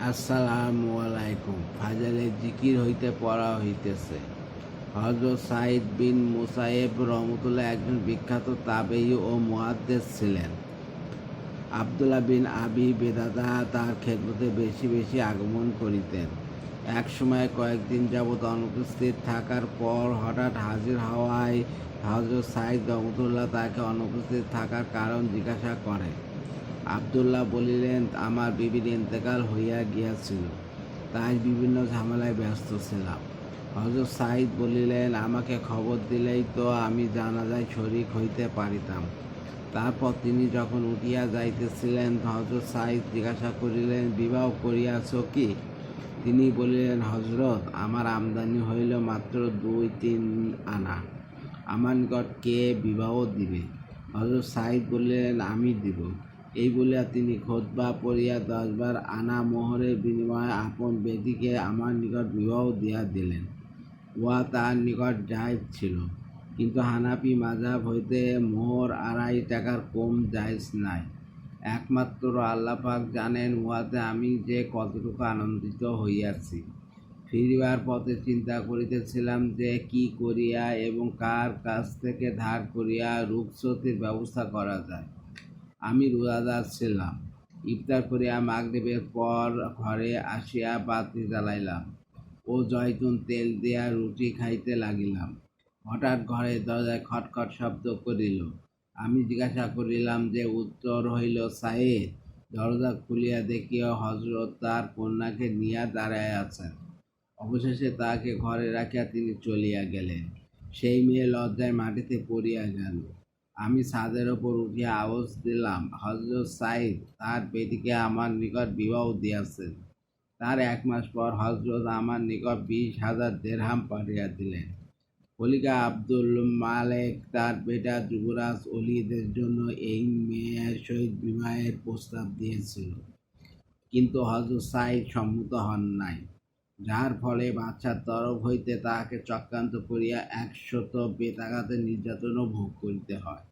আসসালামু আলাইকুম। ফাজালে জিকির হইতে পড়া হইতেছে। হযরত সাঈদ বিন মুসাইয়্যিব রহমতুল্লাহ একজন বিখ্যাত তাবেয়ী ও মুহাদ্দিস ছিলেন। আব্দুল্লাহ বিন আবি বেদাদা তার খেদমতে বেশি বেশি আগমন করিতেন। এক সময় কয়েকদিন যাবৎ অনুপস্থিত থাকার পর হঠাৎ হাজির হওয়ায় হযরত সাঈদ রহমতুল্লাহ তাকে অনুপস্থিত থাকার কারণ জিজ্ঞাসা করেন। আব্দুল্লাহ বলিলেন, আমার বিবির ইন্তেকাল হইয়া গিয়াছিল, তাই বিভিন্ন ঝামেলায় ব্যস্ত ছিলাম। হযরত সাঈদ বলিলেন, আমাকে খবর দিলেই তো আমি জানাজায় শরীক হইতে পারিতাম। তারপর তিনি যখন উঠিয়া যাইতেছিলেন, হযরত সাঈদ জিজ্ঞাসা করিলেন, বিবাহ করিয়াছ কি? তিনি বলিলেন, হযরত, আমার আমদানি হইল মাত্র 2-3 আনা, আমার নিকট কে বিবাহ দিবে? হযরত সাঈদ বললেন, আমি দিব। এই বলিয়া তিনি খুতবা পড়িয়া 10 বার আনা মোহরের বিনিময়ে আপন বেটিকে আমার নিকট বিবাহ দিয়া দিলেন। উহা তার নিকট জায়েজ ছিল, কিন্তু হানাফি মাযহাব হইতে মোহর 2.5 টাকার কম জায়েজ নাই। একমাত্র আল্লাহ পাক জানেন উহাতে আমি যে কতটুকু আনন্দিত হইয়াছি। ফিরিবার পথে চিন্তা করিতেছিলাম যে কি করিয়া এবং কার কাছ থেকে ধার করিয়া রুখসতির ব্যবস্থা করা যায়। আমি রোজাদার ছিলাম। ইফতার করিয়া মাগরিবের পর ঘরে আসিয়া বাতি জ্বালাইলাম ও জয়তুন তেল দিয়া রুটি খাইতে লাগিলাম। হঠাৎ ঘরের দরজায় খটখট শব্দ করিল। আমি জিজ্ঞাসা করিলাম যে উত্তর হইল, সাঈদ। দরজা খুলিয়া দেখিয়া হযরত তার কন্যাকে নিয়া দাঁড়াইয়া আছেন। অবশেষে তাহাকে ঘরে রাখিয়া তিনি চলিয়া গেলেন। সেই মেয়ে লজ্জায় মাটিতে পড়িয়া গেল। আমি ছাদের ওপর উঠিয়া আওয়াজ দিলাম, হযরত সাঈদ তার বেটিকে আমার নিকট বিবাহ দিয়াছেন। তার 1 মাস পর হযরত আমার নিকট 20,000 দিরহাম পাঠিয়ে দিলেন। খলিফা আব্দুল মালেক তার বেটা যুবরাজ ওলীদের জন্য এই মেয়ের সহিত বিবাহের প্রস্তাব দিয়েছিল, কিন্তু হযরত সাঈদ সম্মত হন নাই, যাহার ফলে বাদশার তরফ হইতে তাহাকে চক্রান্ত করিয়া 100 বেতাঘাতে নির্যাতনও ভোগ করিতে হয়।